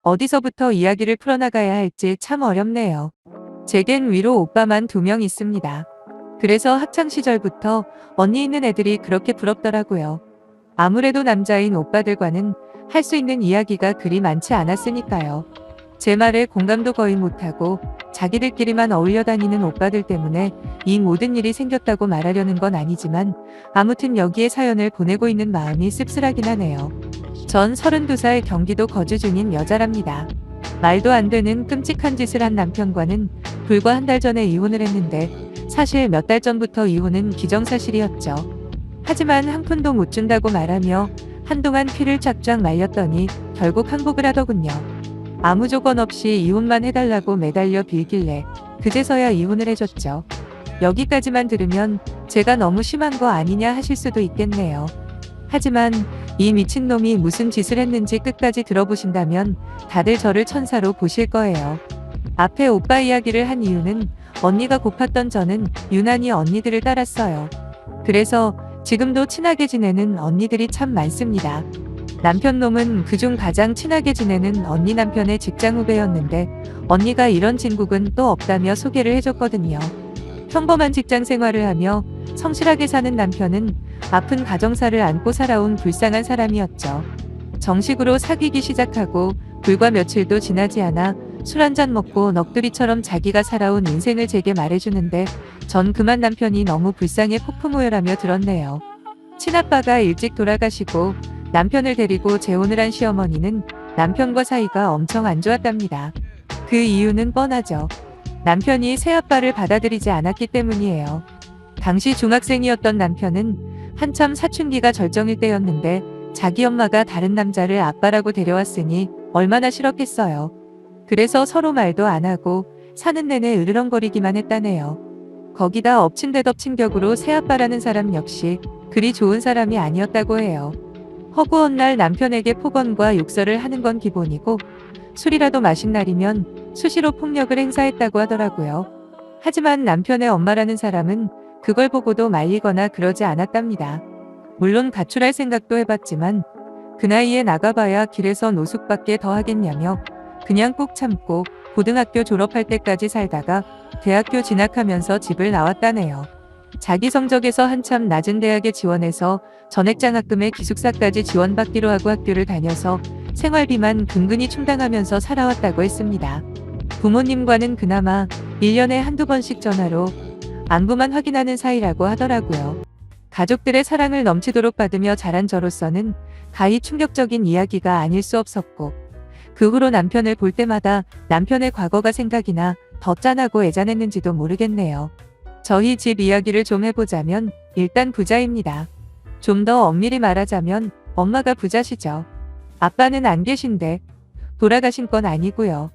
어디서부터 이야기를 풀어나가야 할지 참 어렵네요. 제겐 위로 오빠만 2명 있습니다. 그래서 학창시절부터 언니 있는 애들이 그렇게 부럽더라고요. 아무래도 남자인 오빠들과는 할 수 있는 이야기가 그리 많지 않았으니까요. 제 말에 공감도 거의 못하고 자기들끼리만 어울려 다니는 오빠들 때문에 이 모든 일이 생겼다고 말하려는 건 아니지만 아무튼 여기에 사연을 보내고 있는 마음이 씁쓸하긴 하네요. 전 32살 경기도 거주 중인 여자랍니다. 말도 안 되는 끔찍한 짓을 한 남편과는 불과 한 달 전에 이혼을 했는데 사실 몇 달 전부터 이혼은 기정사실이었죠. 하지만 한 푼도 못 준다고 말하며 한동안 피를 쫙쫙 말렸더니 결국 항복을 하더군요. 아무 조건 없이 이혼만 해달라고 매달려 빌길래 그제서야 이혼을 해줬죠. 여기까지만 들으면 제가 너무 심한 거 아니냐 하실 수도 있겠네요. 하지만 이 미친놈이 무슨 짓을 했는지 끝까지 들어보신다면 다들 저를 천사로 보실 거예요. 앞에 오빠 이야기를 한 이유는 언니가 고팠던 저는 유난히 언니들을 따랐어요. 그래서 지금도 친하게 지내는 언니들이 참 많습니다. 남편 놈은 그중 가장 친하게 지내는 언니 남편의 직장 후배였는데 언니가 이런 진국은 또 없다며 소개를 해줬거든요. 평범한 직장 생활을 하며 성실하게 사는 남편은 아픈 가정사를 안고 살아온 불쌍한 사람이었죠. 정식으로 사귀기 시작하고 불과 며칠도 지나지 않아 술 한잔 먹고 넋두리처럼 자기가 살아온 인생을 제게 말해주는데 전 그만 남편이 너무 불쌍해 폭풍우열하며 들었네요. 친아빠가 일찍 돌아가시고 남편을 데리고 재혼을 한 시어머니는 남편과 사이가 엄청 안 좋았답니다. 그 이유는 뻔하죠. 남편이 새아빠를 받아들이지 않았기 때문이에요. 당시 중학생이었던 남편은 한참 사춘기가 절정일 때였는데 자기 엄마가 다른 남자를 아빠라고 데려왔으니 얼마나 싫었겠어요. 그래서 서로 말도 안 하고 사는 내내 으르렁거리기만 했다네요. 거기다 엎친 데 덮친 격으로 새아빠라는 사람 역시 그리 좋은 사람이 아니었다고 해요. 허구한 날 남편에게 폭언과 욕설을 하는 건 기본이고 술이라도 마신 날이면 수시로 폭력을 행사했다고 하더라고요. 하지만 남편의 엄마라는 사람은 그걸 보고도 말리거나 그러지 않았답니다. 물론 가출할 생각도 해봤지만 그 나이에 나가봐야 길에서 노숙밖에 더 하겠냐며 그냥 꾹 참고 고등학교 졸업할 때까지 살다가 대학교 진학하면서 집을 나왔다네요. 자기 성적에서 한참 낮은 대학에 지원해서 전액장학금에 기숙사까지 지원받기로 하고 학교를 다녀서 생활비만 근근히 충당하면서 살아왔다고 했습니다. 부모님과는 그나마 1년에 한두 번씩 전화로 안부만 확인하는 사이라고 하더라고요. 가족들의 사랑을 넘치도록 받으며 자란 저로서는 가히 충격적인 이야기가 아닐 수 없었고 그 후로 남편을 볼 때마다 남편의 과거가 생각이 나 더 짠하고 애잔했는지도 모르겠네요. 저희 집 이야기를 좀 해보자면 일단 부자입니다. 좀 더 엄밀히 말하자면 엄마가 부자시죠. 아빠는 안 계신데 돌아가신 건 아니고요.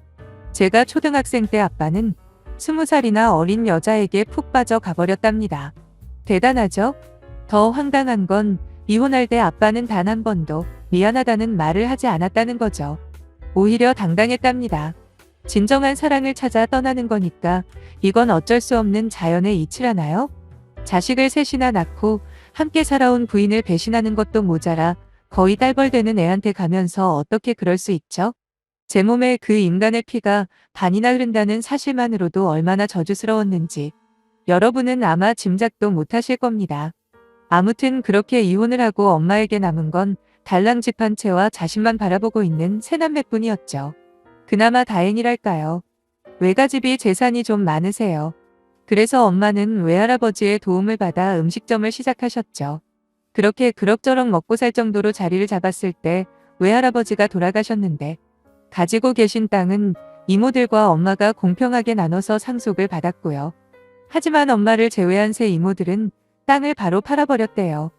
제가 초등학생 때 아빠는 20살이나 어린 여자에게 푹 빠져 가버렸답니다. 대단하죠? 더 황당한 건 이혼할 때 아빠는 단 한 번도 미안하다는 말을 하지 않았다는 거죠. 오히려 당당했답니다. 진정한 사랑을 찾아 떠나는 거니까 이건 어쩔 수 없는 자연의 이치라나요? 자식을 셋이나 낳고 함께 살아온 부인을 배신하는 것도 모자라 거의 딸벌되는 애한테 가면서 어떻게 그럴 수 있죠? 제 몸에 그 인간의 피가 반이나 흐른다는 사실만으로도 얼마나 저주스러웠는지 여러분은 아마 짐작도 못하실 겁니다. 아무튼 그렇게 이혼을 하고 엄마에게 남은 건 달랑집 한 채와 자신만 바라보고 있는 새남매뿐이었죠. 그나마 다행이랄까요. 외가집이 재산이 좀 많으세요. 그래서 엄마는 외할아버지의 도움을 받아 음식점을 시작하셨죠. 그렇게 그럭저럭 먹고 살 정도로 자리를 잡았을 때 외할아버지가 돌아가셨는데 가지고 계신 땅은 이모들과 엄마가 공평하게 나눠서 상속을 받았고요. 하지만 엄마를 제외한 세 이모들은 땅을 바로 팔아버렸대요.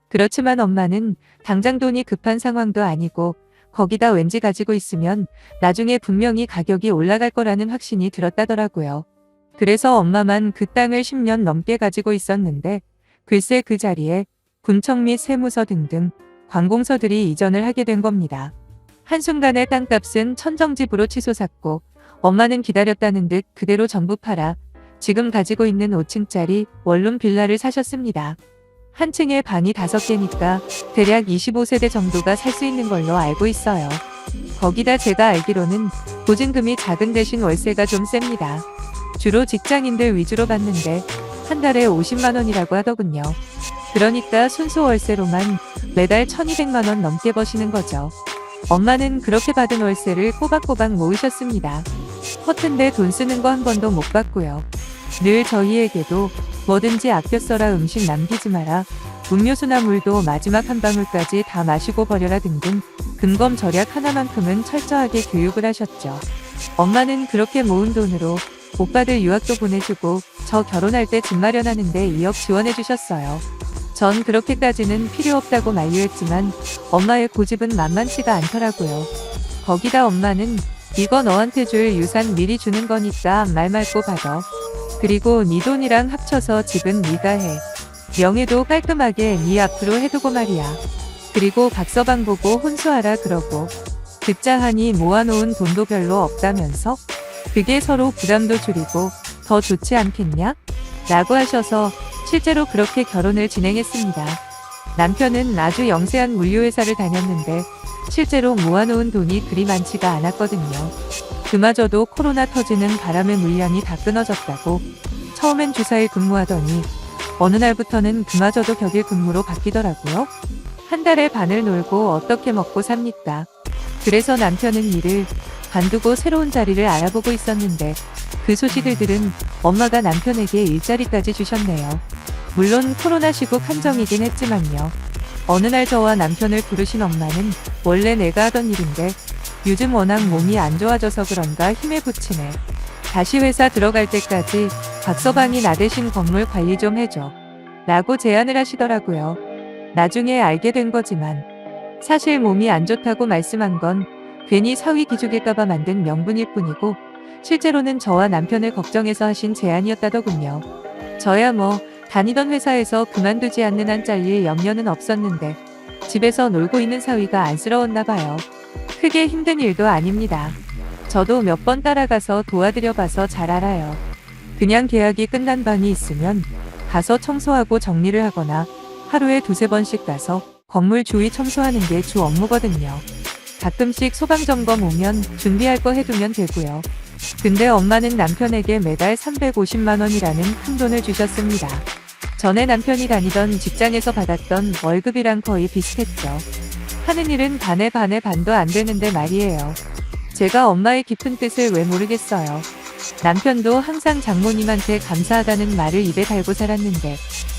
그렇지만 엄마는 당장 돈이 급한 상황도 아니고 거기다 왠지 가지고 있으면 나중에 분명히 가격이 올라갈 거라는 확신이 들었다더라고요. 그래서 엄마만 그 땅을 10년 넘게 가지고 있었는데 글쎄 그 자리에 군청 및 세무서 등등 관공서들이 이전을 하게 된 겁니다. 한순간에 땅값은 천정집으로 치솟았고 엄마는 기다렸다는 듯 그대로 전부 팔아 지금 가지고 있는 5층짜리 원룸 빌라를 사셨습니다. 한 층에 방이 5개니까 대략 25세대 정도가 살 수 있는 걸로 알고 있어요. 거기다 제가 알기로는 보증금이 작은 대신 월세가 좀 셉니다. 주로 직장인들 위주로 받는데 한 달에 50만 원이라고 하더군요. 그러니까 순수 월세로만 매달 1200만 원 넘게 버시는 거죠. 엄마는 그렇게 받은 월세를 꼬박꼬박 모으셨습니다. 허튼데 돈 쓰는 거 한 번도 못 봤고요. 늘 저희에게도 뭐든지 아껴 써라, 음식 남기지 마라, 음료수나 물도 마지막 한 방울까지 다 마시고 버려라 등등 근검 절약 하나만큼은 철저하게 교육을 하셨죠. 엄마는 그렇게 모은 돈으로 오빠들 유학도 보내주고 저 결혼할 때 집 마련하는데 2억 지원해 주셨어요. 전 그렇게까지는 필요 없다고 만류했지만 엄마의 고집은 만만치가 않더라고요. 거기다 엄마는 이거 너한테 줄 유산 미리 주는 거니까 말 말고 받아. 그리고 네 돈이랑 합쳐서 집은 네가 해. 명예도 깔끔하게 네 앞으로 해두고 말이야. 그리고 박서방 보고 혼수하라 그러고. 듣자 하니 모아놓은 돈도 별로 없다면서? 그게 서로 부담도 줄이고 더 좋지 않겠냐? 라고 하셔서 실제로 그렇게 결혼을 진행했습니다. 남편은 아주 영세한 물류회사를 다녔는데 실제로 모아놓은 돈이 그리 많지가 않았거든요. 그마저도 코로나 터지는 바람에 물량이 다 끊어졌다고 처음엔 주사일 근무하더니 어느 날부터는 그마저도 격일 근무로 바뀌더라고요. 한 달에 반을 놀고 어떻게 먹고 삽니까? 그래서 남편은 일을 관두고 새로운 자리를 알아보고 있었는데 그 소식을 들은 엄마가 남편에게 일자리까지 주셨네요. 물론 코로나 시국 한정이긴 했지만요. 어느 날 저와 남편을 부르신 엄마는 원래 내가 하던 일인데 요즘 워낙 몸이 안 좋아져서 그런가 힘에 부치네. 다시 회사 들어갈 때까지 박서방이 나 대신 건물 관리 좀 해줘. 라고 제안을 하시더라고요. 나중에 알게 된 거지만 사실 몸이 안 좋다고 말씀한 건 괜히 사위 기죽일까봐 만든 명분일 뿐이고 실제로는 저와 남편을 걱정해서 하신 제안이었다더군요. 저야 뭐 다니던 회사에서 그만두지 않는 한 잘릴 염려는 없었는데 집에서 놀고 있는 사위가 안쓰러웠나 봐요. 크게 힘든 일도 아닙니다. 저도 몇 번 따라가서 도와드려봐서 잘 알아요. 그냥 계약이 끝난 방이 있으면 가서 청소하고 정리를 하거나 하루에 2~3번씩 가서 건물 주위 청소하는 게 주 업무거든요. 가끔씩 소방점검 오면 준비할 거 해두면 되고요. 근데 엄마는 남편에게 매달 350만 원이라는 큰 돈을 주셨습니다. 전에 남편이 다니던 직장에서 받았던 월급이랑 거의 비슷했죠. 하는 일은 반에 반도 안 되는데 말이에요. 제가 엄마의 깊은 뜻을 왜 모르겠어요. 남편도 항상 장모님한테 감사하다는 말을 입에 달고 살았는데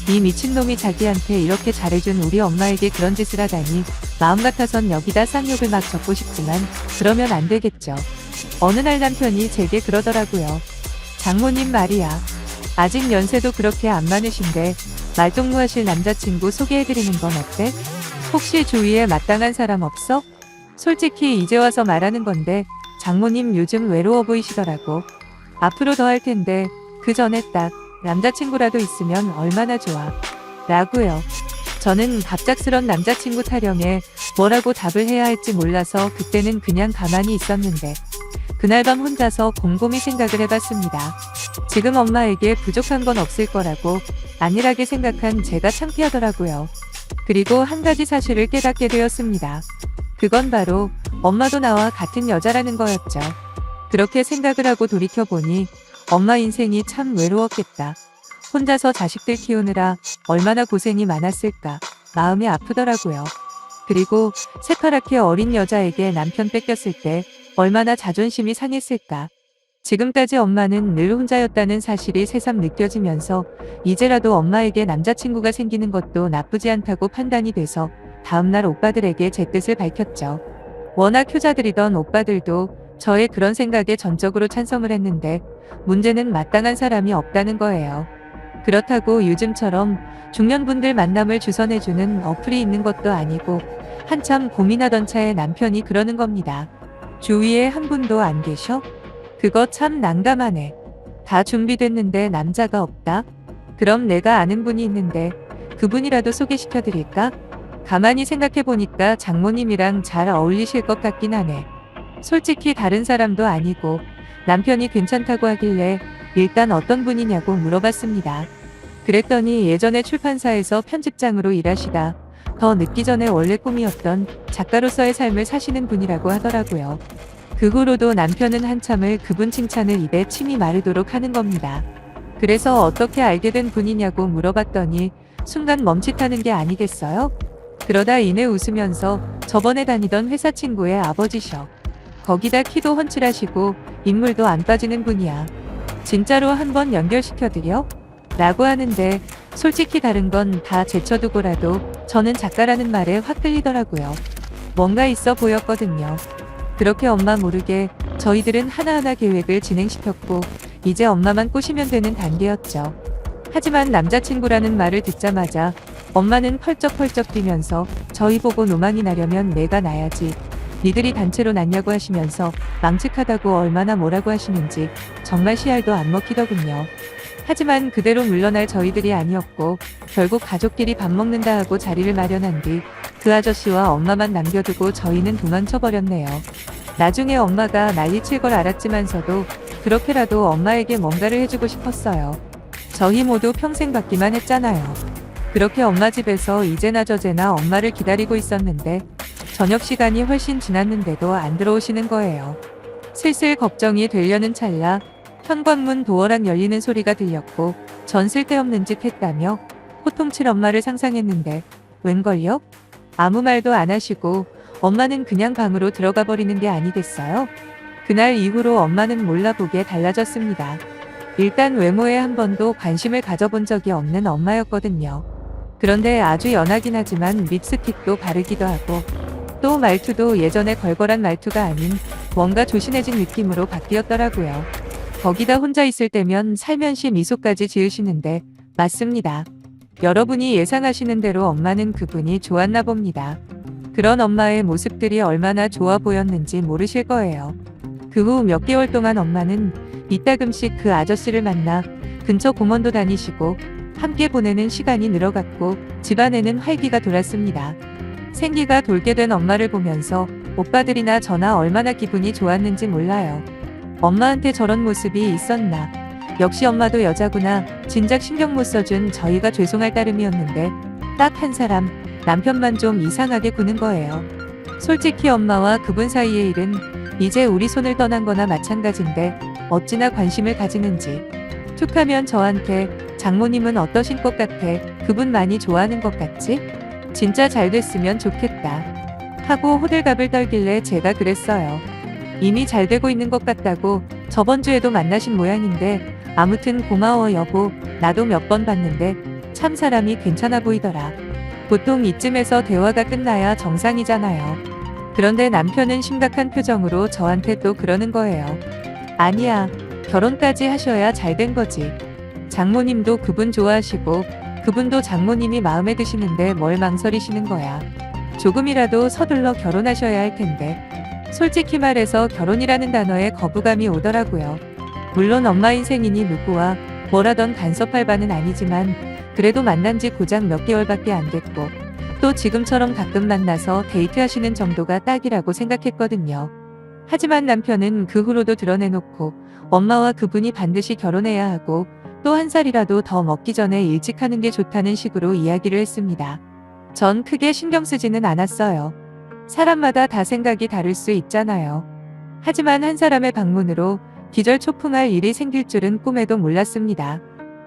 이 미친놈이 자기한테 이렇게 잘해준 우리 엄마에게 그런 짓을 하다니 마음 같아선 여기다 쌍욕을 막 적고 싶지만 그러면 안 되겠죠. 어느 날 남편이 제게 그러더라고요. 장모님 말이야. 아직 연세도 그렇게 안 많으신데 말동무 하실 남자친구 소개해드리는 건 어때? 혹시 주위에 마땅한 사람 없어? 솔직히 이제 와서 말하는 건데 장모님 요즘 외로워 보이시더라고. 앞으로 더 할 텐데 그 전에 딱 남자친구라도 있으면 얼마나 좋아. 라고요. 저는 갑작스런 남자친구 타령에 뭐라고 답을 해야 할지 몰라서 그때는 그냥 가만히 있었는데 그날 밤 혼자서 곰곰이 생각을 해봤습니다. 지금 엄마에게 부족한 건 없을 거라고 안일하게 생각한 제가 창피하더라고요. 그리고 한 가지 사실을 깨닫게 되었습니다. 그건 바로 엄마도 나와 같은 여자라는 거였죠. 그렇게 생각을 하고 돌이켜보니 엄마 인생이 참 외로웠겠다. 혼자서 자식들 키우느라 얼마나 고생이 많았을까 마음이 아프더라고요. 그리고 새파랗게 어린 여자에게 남편 뺏겼을 때 얼마나 자존심이 상했을까. 지금까지 엄마는 늘 혼자였다는 사실이 새삼 느껴지면서 이제라도 엄마에게 남자친구가 생기는 것도 나쁘지 않다고 판단이 돼서 다음날 오빠들에게 제 뜻을 밝혔죠. 워낙 효자들이던 오빠들도 저의 그런 생각에 전적으로 찬성을 했는데 문제는 마땅한 사람이 없다는 거예요. 그렇다고 요즘처럼 중년분들 만남을 주선해주는 어플이 있는 것도 아니고 한참 고민하던 차에 남편이 그러는 겁니다. 주위에 한 분도 안 계셔? 그거 참 난감하네. 다 준비됐는데 남자가 없다? 그럼 내가 아는 분이 있는데 그분이라도 소개시켜드릴까? 가만히 생각해보니까 장모님이랑 잘 어울리실 것 같긴 하네. 솔직히 다른 사람도 아니고 남편이 괜찮다고 하길래 일단 어떤 분이냐고 물어봤습니다. 그랬더니 예전에 출판사에서 편집장으로 일하시다 더 늦기 전에 원래 꿈이었던 작가로서의 삶을 사시는 분이라고 하더라고요. 그 후로도 남편은 한참을 그분 칭찬을 입에 침이 마르도록 하는 겁니다. 그래서 어떻게 알게 된 분이냐고 물어봤더니 순간 멈칫하는 게 아니겠어요? 그러다 이내 웃으면서 저번에 다니던 회사 친구의 아버지셔. 거기다 키도 훤칠하시고 인물도 안 빠지는 분이야. 진짜로 한번 연결시켜드려? 라고 하는데 솔직히 다른 건 다 제쳐두고라도 저는 작가라는 말에 확 끌리더라고요. 뭔가 있어 보였거든요. 그렇게 엄마 모르게 저희들은 하나하나 계획을 진행시켰고 이제 엄마만 꼬시면 되는 단계였죠. 하지만 남자친구라는 말을 듣자마자 엄마는 펄쩍펄쩍 뛰면서 저희 보고 노망이 나려면 내가 나야지. 니들이 단체로 낳냐고 하시면서 망측하다고 얼마나 뭐라고 하시는지 정말 씨알도 안 먹히더군요. 하지만 그대로 물러날 저희들이 아니었고 결국 가족끼리 밥 먹는다 하고 자리를 마련한 뒤 그 아저씨와 엄마만 남겨두고 저희는 도망쳐버렸네요. 나중에 엄마가 난리칠 걸 알았지만서도 그렇게라도 엄마에게 뭔가를 해주고 싶었어요. 저희 모두 평생 받기만 했잖아요. 그렇게 엄마 집에서 이제나 저제나 엄마를 기다리고 있었는데 저녁 시간이 훨씬 지났는데도 안 들어오시는 거예요. 슬슬 걱정이 되려는 찰나 현관문 도어락 열리는 소리가 들렸고 전 쓸데없는 짓 했다며 호통칠 엄마를 상상했는데 웬걸요? 아무 말도 안 하시고 엄마는 그냥 방으로 들어가 버리는 게 아니겠어요? 그날 이후로 엄마는 몰라보게 달라졌습니다. 일단 외모에 한 번도 관심을 가져본 적이 없는 엄마였거든요. 그런데 아주 연하긴 하지만 립스틱도 바르기도 하고 또 말투도 예전에 걸걸한 말투가 아닌 뭔가 조신해진 느낌으로 바뀌었더라고요. 거기다 혼자 있을 때면 살면시 미소까지 지으시는데 맞습니다. 여러분이 예상하시는 대로 엄마는 그분이 좋았나 봅니다. 그런 엄마의 모습들이 얼마나 좋아 보였는지 모르실 거예요. 그 후 몇 개월 동안 엄마는 이따금씩 그 아저씨를 만나 근처 공원도 다니시고 함께 보내는 시간이 늘어갔고 집안에는 활기가 돌았습니다. 생기가 돌게 된 엄마를 보면서 오빠들이나 저나 얼마나 기분이 좋았는지 몰라요. 엄마한테 저런 모습이 있었나. 역시 엄마도 여자구나. 진작 신경 못 써준 저희가 죄송할 따름이었는데 딱 한 사람, 남편만 좀 이상하게 구는 거예요. 솔직히 엄마와 그분 사이의 일은 이제 우리 손을 떠난 거나 마찬가지인데 어찌나 관심을 가지는지. 툭하면 저한테 장모님은 어떠신 것 같아? 그분 많이 좋아하는 것 같지? 진짜 잘 됐으면 좋겠다. 하고 호들갑을 떨길래 제가 그랬어요. 이미 잘 되고 있는 것 같다고. 저번 주에도 만나신 모양인데 아무튼 고마워 여보. 나도 몇 번 봤는데 참 사람이 괜찮아 보이더라. 보통 이쯤에서 대화가 끝나야 정상이잖아요. 그런데 남편은 심각한 표정으로 저한테 또 그러는 거예요. 아니야. 결혼까지 하셔야 잘 된 거지. 장모님도 그분 좋아하시고 그분도 장모님이 마음에 드시는데 뭘 망설이시는 거야. 조금이라도 서둘러 결혼하셔야 할 텐데. 솔직히 말해서 결혼이라는 단어에 거부감이 오더라고요. 물론 엄마 인생이니 누구와 뭐라던 간섭할 바는 아니지만 그래도 만난 지 고작 몇 개월밖에 안 됐고 또 지금처럼 가끔 만나서 데이트하시는 정도가 딱이라고 생각했거든요. 하지만 남편은 그 후로도 드러내놓고 엄마와 그분이 반드시 결혼해야 하고 또 한 살이라도 더 먹기 전에 일찍 하는 게 좋다는 식으로 이야기를 했습니다. 전 크게 신경 쓰지는 않았어요. 사람마다 다 생각이 다를 수 있잖아요. 하지만 한 사람의 방문으로 기절초풍할 일이 생길 줄은 꿈에도 몰랐습니다.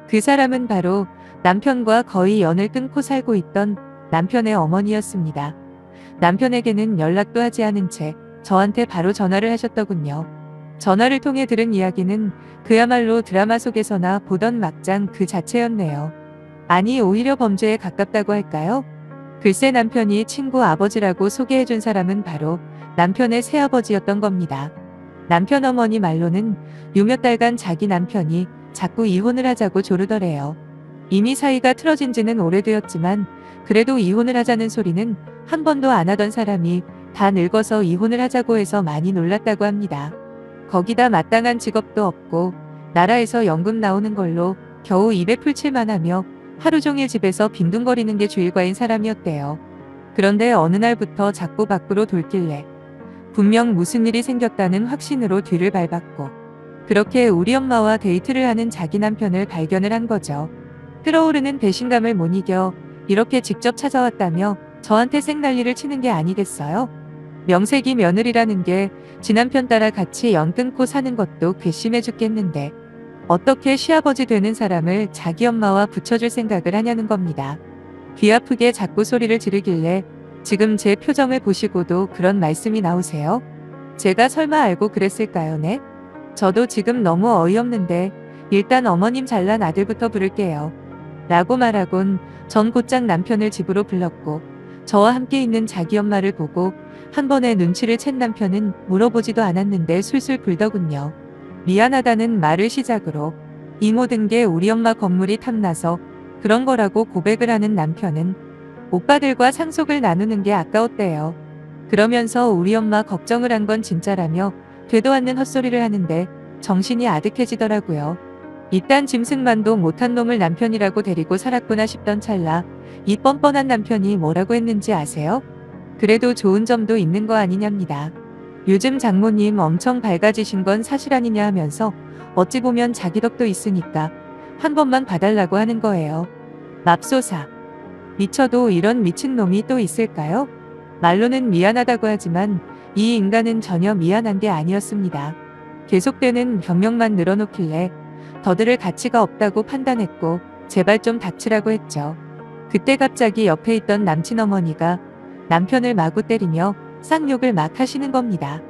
그 사람은 바로 남편과 거의 연을 끊고 살고 있던 남편의 어머니였습니다. 남편에게는 연락도 하지 않은 채 저한테 바로 전화를 하셨더군요. 전화를 통해 들은 이야기는 그야말로 드라마 속에서나 보던 막장 그 자체였네요. 아니 오히려 범죄에 가깝다고 할까요? 글쎄 남편이 친구 아버지라고 소개해준 사람은 바로 남편의 새아버지였던 겁니다. 남편 어머니 말로는 유몇 달간 자기 남편이 자꾸 이혼을 하자고 조르더래요. 이미 사이가 틀어진 지는 오래되었지만 그래도 이혼을 하자는 소리는 한 번도 안 하던 사람이 다 늙어서 이혼을 하자고 해서 많이 놀랐다고 합니다. 거기다 마땅한 직업도 없고 나라에서 연금 나오는 걸로 겨우 입에 풀칠만 하며 하루 종일 집에서 빈둥거리는 게 주일과인 사람이었대요. 그런데 어느 날부터 자꾸 밖으로 돌길래 분명 무슨 일이 생겼다는 확신으로 뒤를 밟았고 그렇게 우리 엄마와 데이트를 하는 자기 남편을 발견을 한 거죠. 끓어오르는 배신감을 못 이겨 이렇게 직접 찾아왔다며 저한테 생난리를 치는 게 아니겠어요? 명색이 며느리라는 게 지 남편 따라 같이 연 끊고 사는 것도 괘씸해 죽겠는데 어떻게 시아버지 되는 사람을 자기 엄마와 붙여줄 생각을 하냐는 겁니다. 귀 아프게 자꾸 소리를 지르길래 지금 제 표정을 보시고도 그런 말씀이 나오세요? 제가 설마 알고 그랬을까요, 네? 저도 지금 너무 어이없는데 일단 어머님 잘난 아들부터 부를게요. 라고 말하곤 전 곧장 남편을 집으로 불렀고 저와 함께 있는 자기 엄마를 보고 한 번에 눈치를 챈 남편은 물어보지도 않았는데 술술 굴더군요. 미안하다는 말을 시작으로 이 모든 게 우리 엄마 건물이 탐나서 그런 거라고 고백을 하는 남편은 오빠들과 상속을 나누는 게 아까웠대요. 그러면서 우리 엄마 걱정을 한 건 진짜라며 되도 않는 헛소리를 하는데 정신이 아득해지더라고요. 이딴 짐승만도 못한 놈을 남편이라고 데리고 살았구나 싶던 찰나 이 뻔뻔한 남편이 뭐라고 했는지 아세요? 그래도 좋은 점도 있는 거 아니냐입니다. 요즘 장모님 엄청 밝아지신 건 사실 아니냐 하면서 어찌 보면 자기 덕도 있으니까 한 번만 봐달라고 하는 거예요. 맙소사. 미쳐도 이런 미친놈이 또 있을까요? 말로는 미안하다고 하지만 이 인간은 전혀 미안한 게 아니었습니다. 계속되는 변명만 늘어놓길래 더 들을 가치가 없다고 판단했고 제발 좀 닥치라고 했죠. 그때 갑자기 옆에 있던 남친 어머니가 남편을 마구 때리며 쌍욕을 막 하시는 겁니다.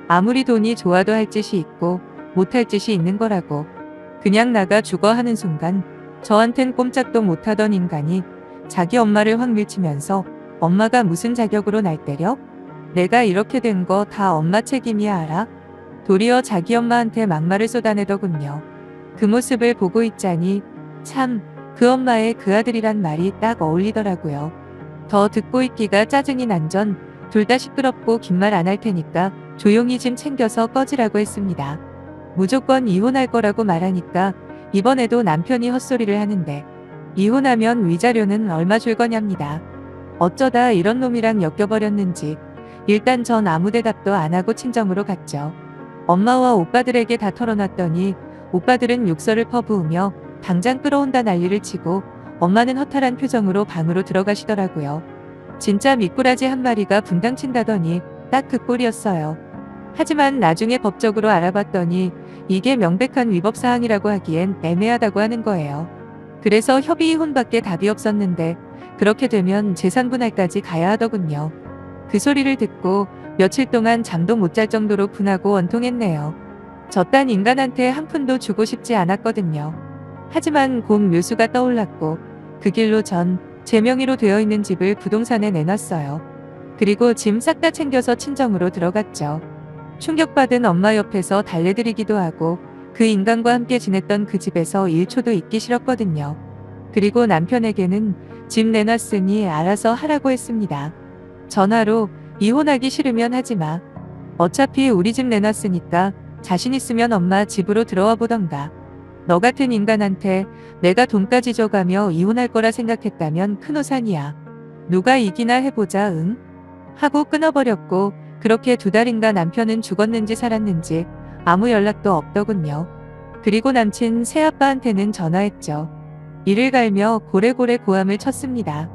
아무리 돈이 좋아도 할 짓이 있고 못할 짓이 있는 거라고. 그냥 나가 죽어 하는 순간 저한텐 꼼짝도 못하던 인간이 자기 엄마를 확 밀치면서 엄마가 무슨 자격으로 날 때려? 내가 이렇게 된 거 다 엄마 책임이야 알아? 도리어 자기 엄마한테 막말을 쏟아내더군요. 그 모습을 보고 있자니 참 그 엄마의 그 아들이란 말이 딱 어울리더라고요. 더 듣고 있기가 짜증이 난 전 둘 다 시끄럽고 긴 말 안 할 테니까 조용히 짐 챙겨서 꺼지라고 했습니다. 무조건 이혼할 거라고 말하니까 이번에도 남편이 헛소리를 하는데 이혼하면 위자료는 얼마 줄 거냐입니다. 어쩌다 이런 놈이랑 엮여버렸는지 일단 전 아무 대답도 안 하고 친정으로 갔죠. 엄마와 오빠들에게 다 털어놨더니 오빠들은 욕설을 퍼부으며 당장 끌어온다 난리를 치고 엄마는 허탈한 표정으로 방으로 들어가시더라고요. 진짜 미꾸라지 한 마리가 분당 친다더니 딱 그 꼴이었어요. 하지만 나중에 법적으로 알아봤더니 이게 명백한 위법사항이라고 하기엔 애매하다고 하는 거예요. 그래서 협의 이혼밖에 답이 없었는데 그렇게 되면 재산분할까지 가야 하더군요. 그 소리를 듣고 며칠 동안 잠도 못 잘 정도로 분하고 원통했네요. 저딴 인간한테 한 푼도 주고 싶지 않았거든요. 하지만 곧 묘수가 떠올랐고 그 길로 전 제 명의로 되어 있는 집을 부동산에 내놨어요. 그리고 짐 싹 다 챙겨서 친정으로 들어갔죠. 충격받은 엄마 옆에서 달래드리기도 하고 그 인간과 함께 지냈던 그 집에서 1초도 있기 싫었거든요. 그리고 남편에게는 집 내놨으니 알아서 하라고 했습니다. 전화로 이혼하기 싫으면 하지 마. 어차피 우리 집 내놨으니까 자신 있으면 엄마 집으로 들어와 보던가. 너 같은 인간한테 내가 돈까지 줘가며 이혼할 거라 생각했다면 큰 오산이야. 누가 이기나 해보자 응? 하고 끊어버렸고 그렇게 2달인가 남편은 죽었는지 살았는지 아무 연락도 없더군요. 그리고 남친 새아빠한테는 전화했죠. 이를 갈며 고래고래 고함을 쳤습니다.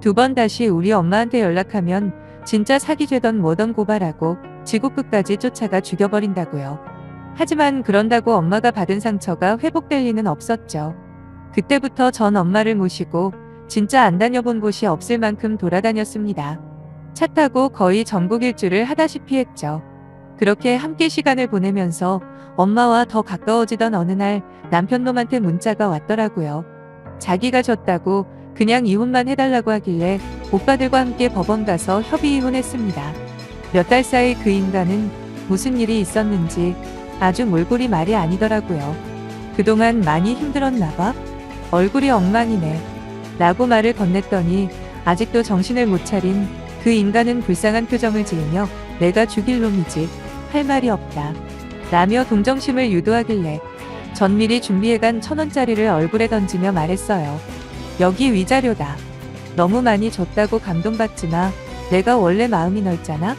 2번 다시 우리 엄마한테 연락하면 진짜 사기죄던 뭐던 고발하고 지구 끝까지 쫓아가 죽여버린다고요. 하지만 그런다고 엄마가 받은 상처가 회복될 리는 없었죠. 그때부터 전 엄마를 모시고 진짜 안 다녀본 곳이 없을 만큼 돌아다녔습니다. 차 타고 거의 전국 일주를 하다시피 했죠. 그렇게 함께 시간을 보내면서 엄마와 더 가까워지던 어느 날 남편 놈한테 문자가 왔더라고요. 자기가 졌다고 그냥 이혼만 해달라고 하길래 오빠들과 함께 법원 가서 협의 이혼했습니다. 몇 달 사이 그 인간은 무슨 일이 있었는지 아주 몰골이 말이 아니더라고요. 그동안 많이 힘들었나 봐? 얼굴이 엉망이네. 라고 말을 건넸더니 아직도 정신을 못 차린 그 인간은 불쌍한 표정을 지으며 내가 죽일 놈이지 할 말이 없다. 라며 동정심을 유도하길래 전 미리 준비해간 1,000원짜리를 얼굴에 던지며 말했어요. 여기 위자료다. 너무 많이 줬다고 감동받지 마. 내가 원래 마음이 넓잖아.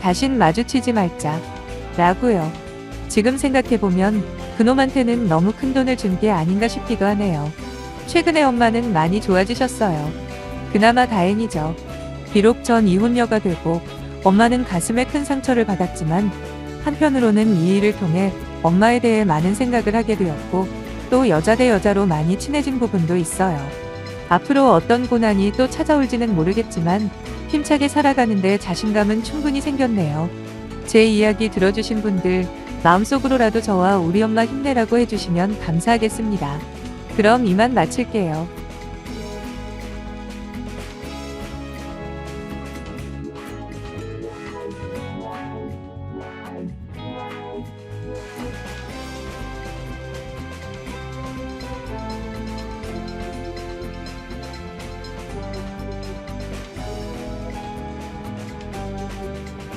다신 마주치지 말자. 라고요. 지금 생각해보면 그놈한테는 너무 큰 돈을 준 게 아닌가 싶기도 하네요. 최근에 엄마는 많이 좋아지셨어요. 그나마 다행이죠. 비록 전 이혼녀가 되고 엄마는 가슴에 큰 상처를 받았지만 한편으로는 이 일을 통해 엄마에 대해 많은 생각을 하게 되었고 또 여자 대 여자로 많이 친해진 부분도 있어요. 앞으로 어떤 고난이 또 찾아올지는 모르겠지만 힘차게 살아가는데 자신감은 충분히 생겼네요. 제 이야기 들어주신 분들 마음속으로라도 저와 우리 엄마 힘내라고 해주시면 감사하겠습니다. 그럼 이만 마칠게요.